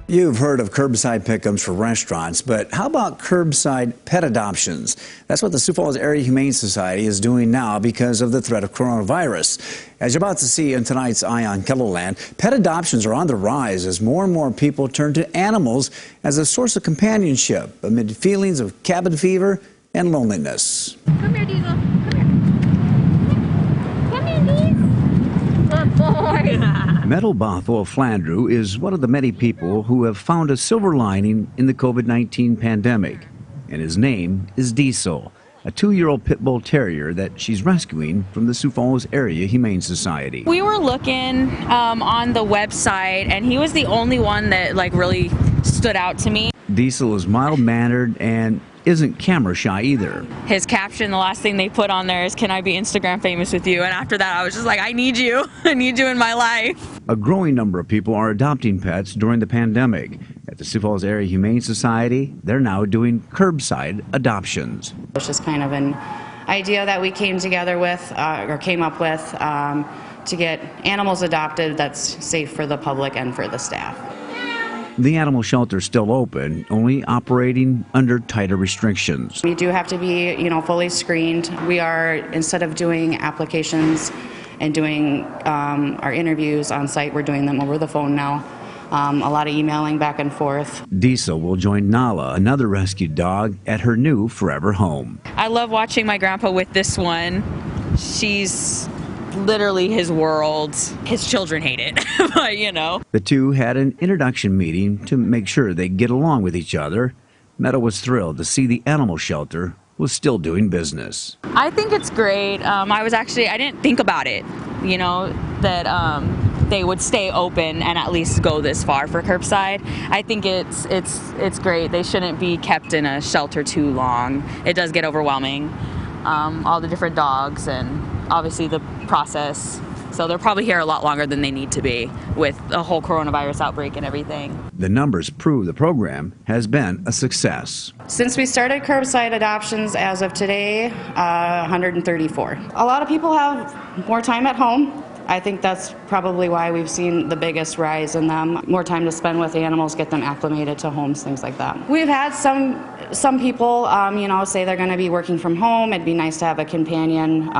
You've heard of curbside pickups for restaurants, but how about curbside pet adoptions? That's what the Sioux Falls Area Humane Society is doing now because of the threat of coronavirus. As you're about to see in tonight's Eye on KELOLAND, pet adoptions are on the rise as more and more people turn to animals as a source of companionship amid feelings of cabin fever and loneliness. Come here, Diesel. Come here, Diesel. Good boy. Metal Bothwell Flandreau is one of the many people who have found a silver lining in the COVID-19 pandemic, and his name is Diesel, a 2-year-old pit bull terrier that she's rescuing from the Sioux Falls Area Humane Society. We were looking on the website, and he was the only one that really stood out to me. Diesel is mild-mannered and isn't camera shy either. His caption, the last thing they put on there is, "Can I be Instagram famous with you?" And after that, I was just like, I need you. I need you in my life. A growing number of people are adopting pets during the pandemic. At the Sioux Falls Area Humane Society, they're now doing curbside adoptions. It's just kind of an idea that we came together with, or came up with, to get animals adopted that's safe for the public and for the staff. The animal shelter is still open, only operating under tighter restrictions. We do have to be, fully screened. We are, instead of doing applications and doing our interviews on site, we're doing them over the phone now. A lot of emailing back and forth. Diesel will join Nala, another rescued dog, at her new forever home. I love watching my grandpa with this one. She's literally his world. His children hate it, but The two had an introduction meeting to make sure they get along with each other. Meadow was thrilled to see the animal shelter was still doing business. I think it's great. I didn't think about it, that they would stay open and at least go this far for curbside. I think it's great. They shouldn't be kept in a shelter too long. It does get overwhelming. All the different dogs and obviously the process. So they're probably here a lot longer than they need to be with the whole coronavirus outbreak and everything. The numbers prove the program has been a success. Since we started curbside adoptions as of today, 134. A lot of people have more time at home. I think that's probably why we've seen the biggest rise in them. More time to spend with animals, get them acclimated to homes, things like that. We've had some people, say they're going to be working from home. It'd be nice to have a companion.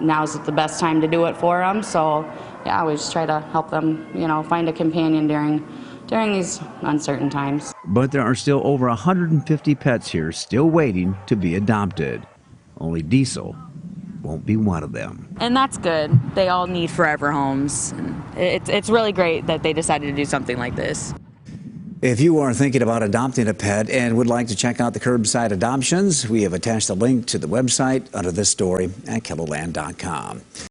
Now's the best time to do it for them. So, yeah, we just try to help them, find a companion during these uncertain times. But there are still over 150 pets here still waiting to be adopted. Only Diesel won't be one of them. And that's good. They all need forever homes. It's really great that they decided to do something like this. If you are thinking about adopting a pet and would like to check out the curbside adoptions, we have attached a link to the website under this story at KELOLAND.com.